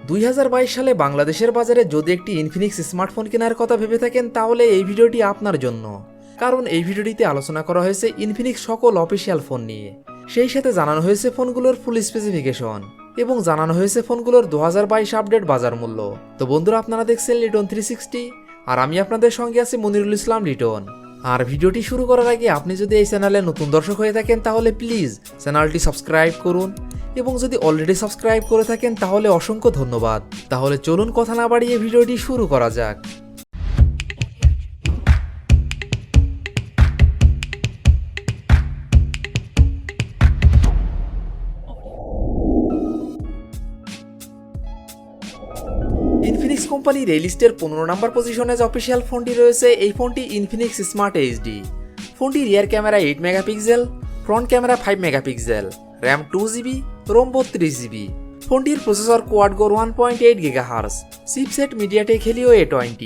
2022 সালে বাংলাদেশের বাজারে যদি একটি ইনফিনিক্স স্মার্টফোন কেনার কথা ভেবে থাকেন তাহলে এই ভিডিওটি আপনার জন্য। কারণ এই ভিডিওটিতে আলোচনা করা হয়েছে ইনফিনিক্স সকল অফিসিয়াল ফোন নিয়ে। সেই সাথে জানানো হয়েছে ফোনগুলোর ফুল স্পেসিফিকেশন এবং জানানো হয়েছে ফোনগুলোর 2022 আপডেট বাজার মূল্য। তো বন্ধুরা, আপনারা দেখছেন লিটন 360 আর আমি আপনাদের সঙ্গে আছি মনিরুল ইসলাম লিটন। আর ভিডিওটি শুরু করার আগে আপনি যদি এই চ্যানেলে নতুন দর্শক হয়ে থাকেন তাহলে প্লিজ চ্যানেলটি সাবস্ক্রাইব করুন, এবং যদি অলরেডি সাবস্ক্রাইব করে থাকেন তাহলে অসংখ্য ধন্যবাদ। তাহলে চলুন কথা না বাড়িয়ে ভিডিওটি শুরু করা যাক। ইনফিনিক্স কোম্পানির এই লিস্টের 15 নম্বর পজিশনে যে অফিসিয়াল ফোনটি রয়েছে এই ফোনটি ইনফিনিক্স স্মার্ট এইচডি। ফোনটি rear camera 8 megapixel, front camera 5 megapixel, RAM 2GB, ROM 32GB। ফোনটির processor quad core 1.8 GHz, chipset MediaTek Helio A20,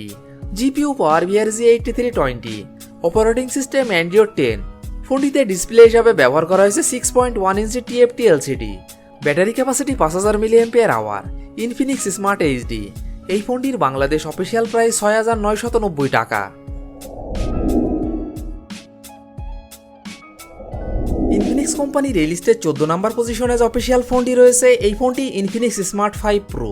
GPU power VRZ8320, operating system Android 10। ফোনটিতে ডিসপ্লে হিসাবে ব্যবহার করা হয়েছে 6.1 inch TFT LCD। Battery capacity 5000 mAh। Infinix smart HD. এই ফোনটির Bangladesh official price 6990 টাকা। Infinix কোম্পানির এই লিস্টের 14 নম্বর পজিশনে যে অফিসিয়াল ফোনটি রয়েছে এই ফোনটি ইনফিনিক্স স্মার্ট 5 প্রো।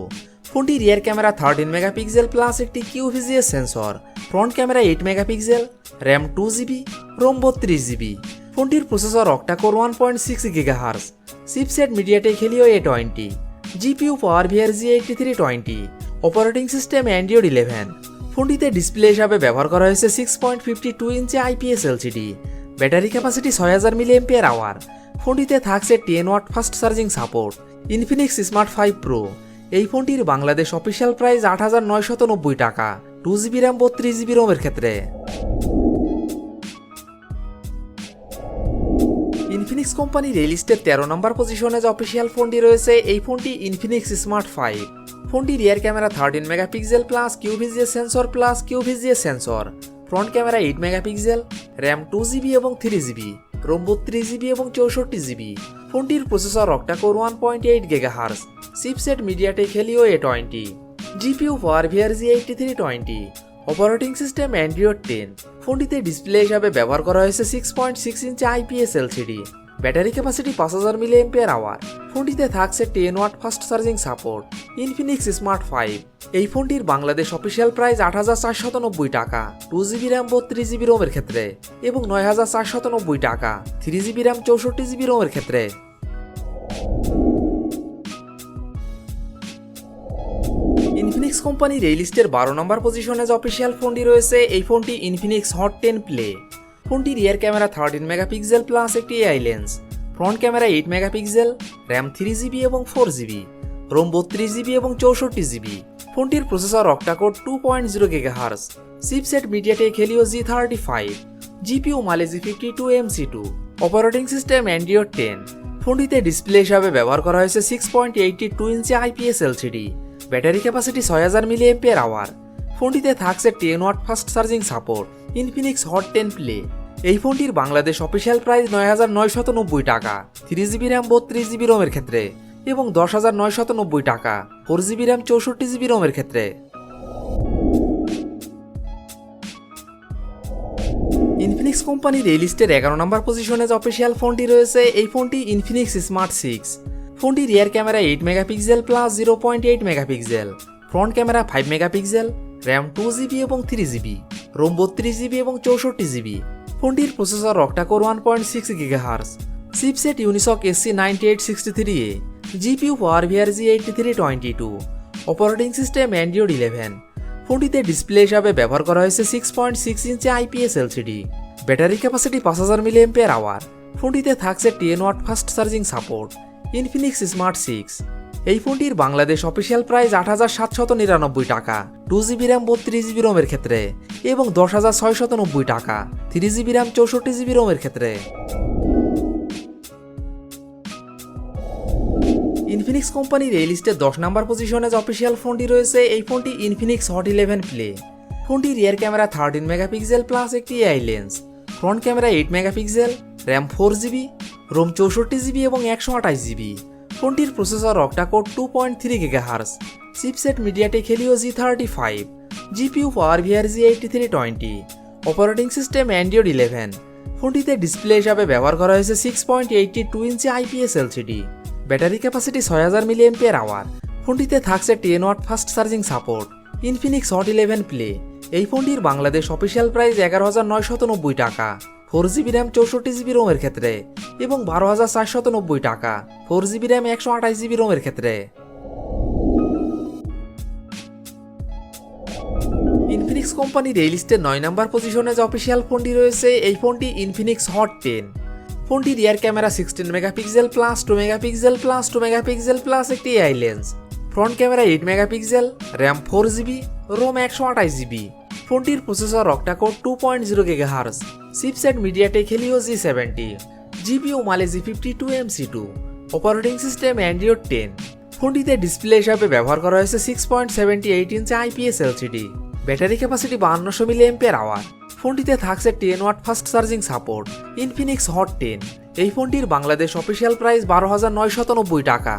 ফোনটি রিয়ার ক্যামেরা 13 মেগাপিক্সেল প্লাস একটি QVGA sensor, front camera 8 megapixel, RAM 2GB, ROM 32GB। ফোনটির processor octa core 1.6 GHz, chipset MediaTek Helio A20, GPU power VRZ8320, operating system Android 11। ফোনটিতে ডিসপ্লে হিসাবে ব্যবহার করা হয়েছে 6.52 inch IPS LCD। Battery capacity 6000 mAh। ফোনটিতে থাকছে 10 watt fast charging support. Infinix smart 5 pro. এই ফোনটির বাংলাদেশ অফিসিয়াল প্রাইস 8990 টাকা, 2GB র্যাম 32GB রোমের ক্ষেত্রে। ইনফিনিক্স কোম্পানির এই লিস্টের 13 নম্বর পজিশনে যে অফিসিয়াল ফোনটি রয়েছে এই ফোনটি ইনফিনিক্স স্মার্ট 5। ফোনটি rear camera 13 megapixel plus QVGA sensor plus QVGA sensor, front camera 8 megapixel, RAM 2GB এবং 3GB, রোম 32GB এবং 64GB। ফোনটির processor octa core 1.8 GHz, chipset MediaTek Helio A20, GPU power VRZ8320, operating system Android 10। ফোনটিতে display হিসাবে ব্যবহার করা হয়েছে 6.6 inch IPS LCD। Battery capacity 5000 mAh। ফোনটিতে থাকছে 10 watt fast charging support. Infinix smart 5। এই ফোনটির বাংলাদেশ অফিসিয়াল প্রাইস 8490 টাকা, 2GB র্যাম 32GB রোমের ক্ষেত্রে, এবং 9490 টাকা, 3GB র্যাম 64GB রোমের ক্ষেত্রে। ইনফিনিক্স কোম্পানির এই লিস্টের 12 নম্বর পজিশনে যে অফিসিয়াল ফোনটি রয়েছে এই ফোনটি ইনফিনিক্স হট 10 প্লে। ফোনটি রিয়ার ক্যামেরা 13 মেগাপিক্সেল প্লাস একটি AI lens, front camera 8 megapixel, RAM 3GB এবং 4GB, রোম 32GB এবং 64GB। ফোনটির processor octa core 2.0 GHz, chipset MediaTek Helio G35, GPU Mali G 52MC2, operating system Android 10। ফোনটিতে display হিসাবে ব্যবহার করা হয়েছে 6.82 inch IPS LCD। Battery capacity 6000 mAh। ফোনটিতে থাকছে 10 watt fast charging support. Infinix Hot 10 Play. এই ফোনটির বাংলাদেশ অফিসিয়াল প্রাইস 9990 টাকা, 3GB র্যাম 32GB রোমের ক্ষেত্রে, এবং 10990 টাকা, 4GB র্যাম 64GB রোমের ক্ষেত্রে। ইনফিনিক্স কোম্পানির এই লিস্টের 11 নম্বর পজিশনে যে অফিসিয়াল ফোনটি রয়েছে এই ফোনটি ইনফিনিক্স স্মার্ট 6। ফোনটি rear camera 8 megapixel plus 0.8 megapixel, front camera 5 megapixel, RAM 2GB এবং 3GB, রোম 32GB এবং 64GB। ফোনটির processor octa core 1.6 GHz, chipset Unisoc SC9863A, GPU power VRZ8322, operating system Android 11। ফোনটিতে ডিসপ্লে হিসাবে ব্যবহার করা হয়েছে 6.6 inch IPS LCD। Battery capacity 5000 mAh। ফোনটিতে থাকছে 10 watt fast charging support. Infinix Smart 6। এই ফোনটির বাংলাদেশ অফিসিয়াল প্রাইস 8799 টাকা, 2GB র্যাম 32GB রোমের ক্ষেত্রে, এবং 10690 টাকা, 3GB র্যাম 64GB রোমের ক্ষেত্রে। ইনফিনিক্স কোম্পানির এই লিস্টে 10 নম্বর পজিশনে যে অফিসিয়াল ফোনটি রয়েছে এই ফোনটি ইনফিনিক্স হট 11 প্লে। ফোনটি রিয়ার ক্যামেরা 13 মেগাপিক্সেল প্লাস একটি AI lens, front camera 8 megapixel, RAM 4GB, ROM 64GB এবং 128GB। ফোনটির processor octa core 2.3 GHz, chipset MediaTek Helio G35, GPU pouvoir G8320, operating system Android 11। ফোনটিতে display হিসাবে ব্যবহার করা হয়েছে 6.82 inch IPS LCD, battery capacity 6000 mAh। ফোনটিতে থাকছে 10 watt fast charging support. Infinix Hot 11 Play. এই ফোনটির বাংলাদেশ অফিসিয়াল প্রাইস 11,990 টাকা 4GB র্যাম 64GB রোমের ক্ষেত্রে এবং 12,490 টাকা 4GB র্যাম 128GB রোমের ক্ষেত্রে। ইনফিনিক্স কোম্পানির এই লিস্টে 9 নম্বর পজিশনে যে অফিসিয়াল ফোনটি রয়েছে এই ফোনটি ইনফিনিক্স হট 10। ফোনটি rear camera 16 megapixel plus 2 megapixel plus 2 megapixel plus একটি AI lens. Front camera 8 megapixel, RAM 4GB, ROM 128GB। ফোনটির processor octa core 2.0 GHz, chipset MediaTek Helio G70, GPU Mali G52 MC2, operating system Android 10। ফোনটিতে display হিসাবে ব্যবহার করা হয়েছে 6.78 inch IPS LCD, battery capacity 5200 mAh। ফোনটিতে থাকছে 10 watt fast charging support. Infinix Hot 10। এই ফোনটির বাংলাদেশ অফিসিয়াল প্রাইস 12,990 টাকা।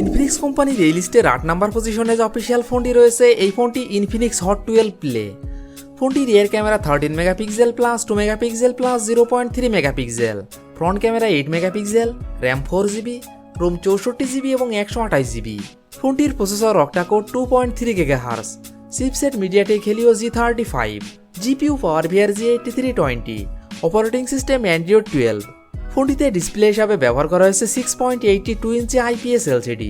ইনফিনিক্স কোম্পানির এই লিস্টের 8 নম্বর পজিশনে যে অফিসিয়াল ফোনটি রয়েছে এই ফোনটি ইনফিনিক্স হট 12 প্লে। ফোনটি rear camera 13 megapixel plus 2 megapixel plus 0.3 megapixel, front camera 8 megapixel, RAM 4GB, ROM 64GB এবং 128GB। ফোনটির processor octa core 2.3 GHz, chipset MediaTek Helio G35, GPU pouvoir G8320, operating system Android 12। ফোনটিতে display হিসাবে ব্যবহার করা হয়েছে 6.82 inch IPS LCD,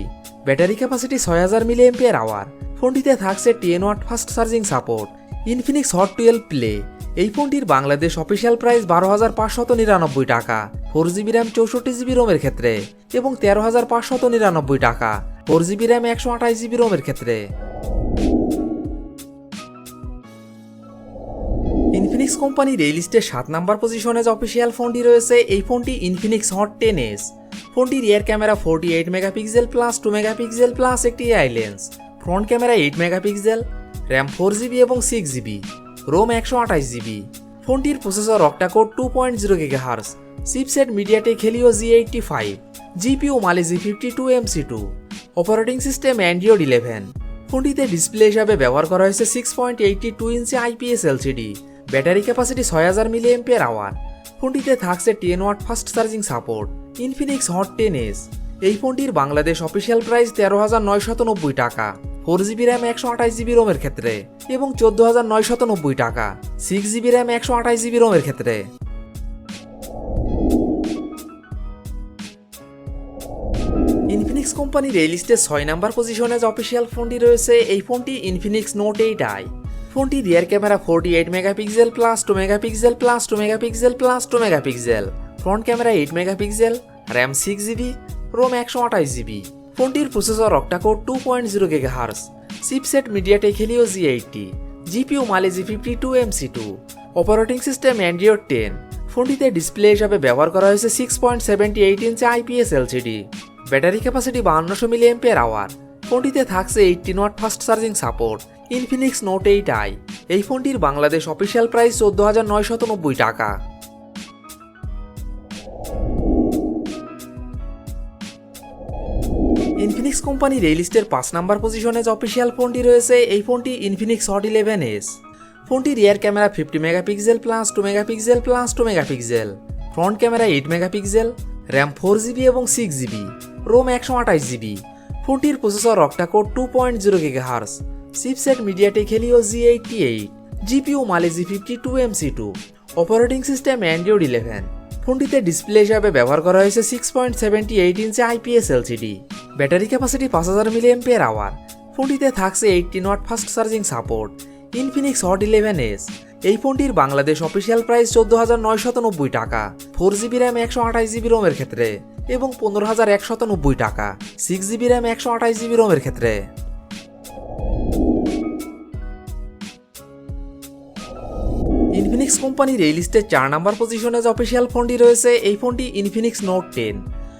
battery capacity 6000 mAh। ফোনটিতে থাকছে 10 watt fast charging support. Infinix Hot 12 Play. এই ফোনটির বাংলাদেশ অফিসিয়াল প্রাইস 12,599 টাকা 4GB র্যাম 64GB রোমের ক্ষেত্রে এবং 13,599 টাকা 4GB র্যাম 128GB রোমের ক্ষেত্রে। ইনফিনিক্স কোম্পানির এই লিস্টের 7 নম্বর পজিশনে যে অফিসিয়াল ফোনটি রয়েছে এই ফোনটি ইনফিনিক্স হট 10s। ফোনটি rear camera 48 megapixel plus 2 megapixel plus একটি AI lens, front camera 8 megapixel, RAM 4GB এবং 6GB, রোম 128GB। ফোনটির processor octa core 2.0 GHz, chipset MediaTek Helio G85, GPU Mali G52 MC2, operating system Android 11। ফোনটিতে display হিসাবে ব্যবহার করা হয়েছে 6.82 inch IPS LCD, battery capacity 6000 mAh। ফোনটিতে থাকছে 10 watt fast charging support. Infinix Hot 10s। এই ফোনটির বাংলাদেশ অফিসিয়াল প্রাইস 13,990 টাকা 4GB র্যাম 128GB রোমের ক্ষেত্রে এবং 14,990 টাকা 6GB র্যাম 128GB রোমের ক্ষেত্রে। ইনফিনিক্স কোম্পানির এই লিস্টে 6 নম্বর পজিশনে যে অফিসিয়াল ফোনটি রয়েছে এই ফোনটি ইনফিনিক্স নোট 8i। ফোনটি rear camera 48 megapixel plus 2 megapixel plus 2 megapixel plus 2 megapixel, front camera 8 megapixel, RAM 6GB, ROM 128GB। ফোনটির processor octa core 2.0 GHz, chipset MediaTek Helio G80, GPU Mali G52 MC2, operating system Android 10। ফোনটিতে display হিসাবে ব্যবহার করা হয়েছে 6.78 inch IPS LCD, battery capacity 5200 mAh। ফোনটিতে থাকছে 18 watt fast charging support. Infinix Note 8i। এই ফোনটির বাংলাদেশ অফিসিয়াল প্রাইস 14,990 টাকা। ইনফিনিক্স কোম্পানির এই লিস্টের 5 নম্বর পজিশনে যে অফিসিয়াল ফোনটি রয়েছে এই ফোনটি ইনফিনিক্স হট 11s। ফোনটি rear camera 50 megapixel plus 2 megapixel plus 2 megapixel, front camera 8 megapixel, RAM 4GB এবং 6GB, রোম 128GB। ফোনটির processor octa core 2.0 GHz, chipset MediaTek Helio G88, GPU Mali G52 MC2, operating system Android 11। ফোনটিতে display হিসাবে ব্যবহার করা হয়েছে 6.78 inch IPS LCD, battery capacity 5000 mAh। ফোনটিতে থাকছে 18 watt fast charging support. Infinix Hot 11s। এই ফোনটির বাংলাদেশ অফিসিয়াল প্রাইস 14,990 টাকা 4GB র্যাম 128GB রোমের ক্ষেত্রে এবং 15,190 টাকা 6GB র্যাম 128GB রোমের ক্ষেত্রে। ইনফিনিক্স কোম্পানির এই লিস্টের 4 নম্বর পজিশনে যে অফিসিয়াল ফোনটি রয়েছে এই ফোনটি ইনফিনিক্স নোট 10।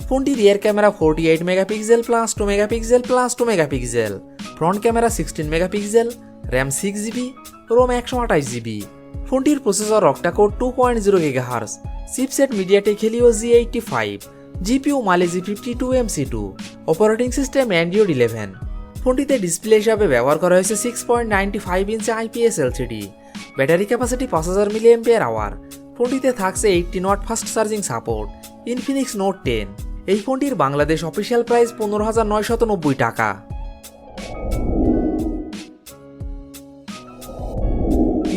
ফোনটি rear camera 48 megapixel plus 2 megapixel plus 2 megapixel, front camera 16 megapixel, RAM 6GB, ROM 128GB। ফোনটির processor octa core 2.0 GHz, chipset MediaTek Helio G85, GPU Mali G52 MC2, operating system Android 11। ফোনটিতে display হিসাবে ব্যবহার করা হয়েছে 6.95 ইঞ্চি IPS LCD, battery capacity 5000 mAh। ফোনটিতে থাকছে 18 watt fast charging support. Infinix Note 10। এই ফোনটির বাংলাদেশ অফিসিয়াল প্রাইস 15,990 টাকা।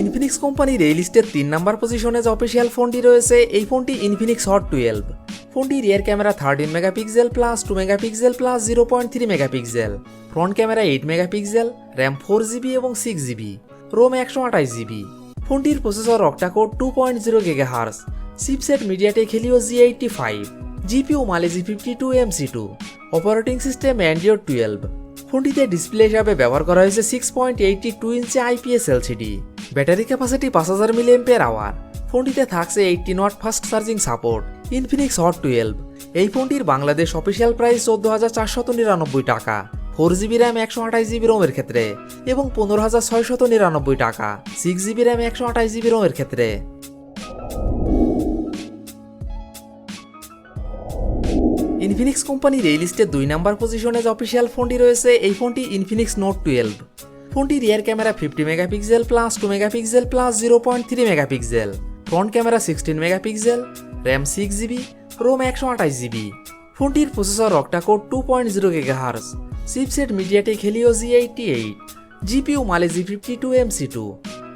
ইনফিনিক্স কোম্পানির এই লিস্টের 3 নম্বর পজিশনে যে অফিসিয়াল ফোনটি রয়েছে এই ফোনটি ইনফিনিক্স হট 12। ফোনটির রিয়ার camera 13 megapixel plus 2 megapixel plus 0.3 megapixel, front camera 8 megapixel, RAM 4GB এবং 6GB, রোম 128GB। ফোনটির processor octa core 2.0 GHz, chipset MediaTek Helio G85, GPU Mali G52 MC2, operating system Android 12। ফোনটিতে display হিসাবে ব্যবহার করা হয়েছে 6.82 inch IPS LCD, battery capacity 5000 mAh। ফোনটিতে থাকছে 18 watt fast charging support. Infinix Hot 12। এই ফোনটির বাংলাদেশ অফিসিয়াল প্রাইস 14,499 টাকা, 4GB র্যাম 128GB রোমের ক্ষেত্রে এবং 15,699 টাকা, 6GB র্যাম 128GB রোমের ক্ষেত্রে। ইনফিনিক্স কোম্পানির এই লিস্টে 2 নম্বর পজিশনে যে অফিসিয়াল ফোনটি রয়েছে এই ফোনটি ইনফিনিক্স নোট 12। ফোনটি rear camera 50 megapixel plus 2 megapixel plus 0.3 megapixel, front camera 16 megapixel, RAM 6GB, ROM 128GB। ফোনটির processor octa core 2.0 GHz, chipset MediaTek Helio G88, GPU Mali G52 MC2,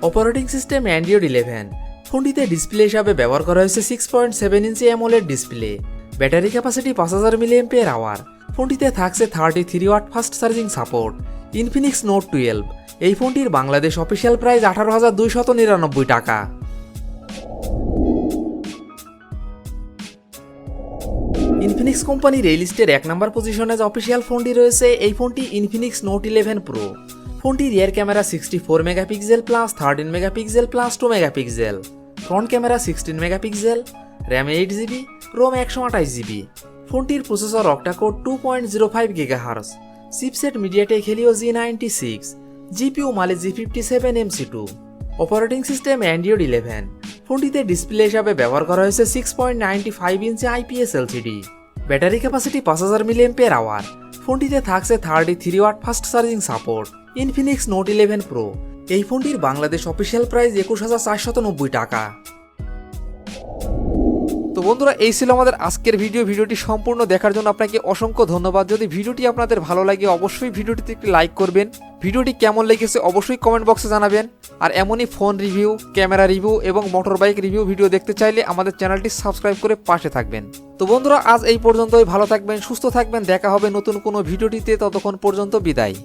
operating system Android 11। ফোনটিতে display হিসাবে ব্যবহার করা হয়েছে 6.7 inch AMOLED display, battery capacity 5000 mAh। ফোনটিতে থাকছে 33 watt fast charging support. Infinix Note 12। এই ফোনটির বাংলাদেশ অফিসিয়াল প্রাইস 18,299 টাকা। ইনফিনিক্স কোম্পানির এই লিস্টের 1 নম্বর পজিশনে যে অফিসিয়াল ফোনটি রয়েছে এই ফোনটি ইনফিনিক্স নোট 11 প্রো। ফোনটি rear camera 64 megapixel plus 13 megapixel plus 2 megapixel, front camera 16 megapixel, RAM 8GB, ROM 128GB। ফোনটির processor octa core 2.05 GHz, chipset MediaTek Helio G96, GPU Mali G57 MC2, operating system Android 11। ফোনটিতে display হিসাবে ব্যবহার করা হয়েছে 6.95 ইঞ্চি IPS LCD, battery capacity 5000 mAh। ফোনটিতে থাকছে 33 watt fast charging support. Infinix Note 11 Pro. এই ফোনটির বাংলাদেশ অফিসিয়াল প্রাইস 21,490 টাকা। তো বন্ধুরা এই ছিল আমাদের আজকের ভিডিওটি সম্পূর্ণ দেখার জন্য আপনাকে অসংখ্য ধন্যবাদ। যদি ভিডিওটি আপনাদের ভালো লাগে অবশ্যই ভিডিওটিতে একটি লাইক করবেন, ভিডিওটি কেমন লেগেছে অবশ্যই কমেন্ট বক্সে জানাবেন। আর এমনই ফোন রিভিউ, ক্যামেরা রিভিউ এবং মোটর বাইক রিভিউ ভিডিও দেখতে চাইলে আমাদের চ্যানেলটি সাবস্ক্রাইব করে পাশে থাকবেন। তো বন্ধুরা আজ এই পর্যন্তই, ভালো থাকবেন, সুস্থ থাকবেন, দেখা হবে নতুন কোনো ভিডিওটিতে, ততক্ষণ পর্যন্ত বিদায়।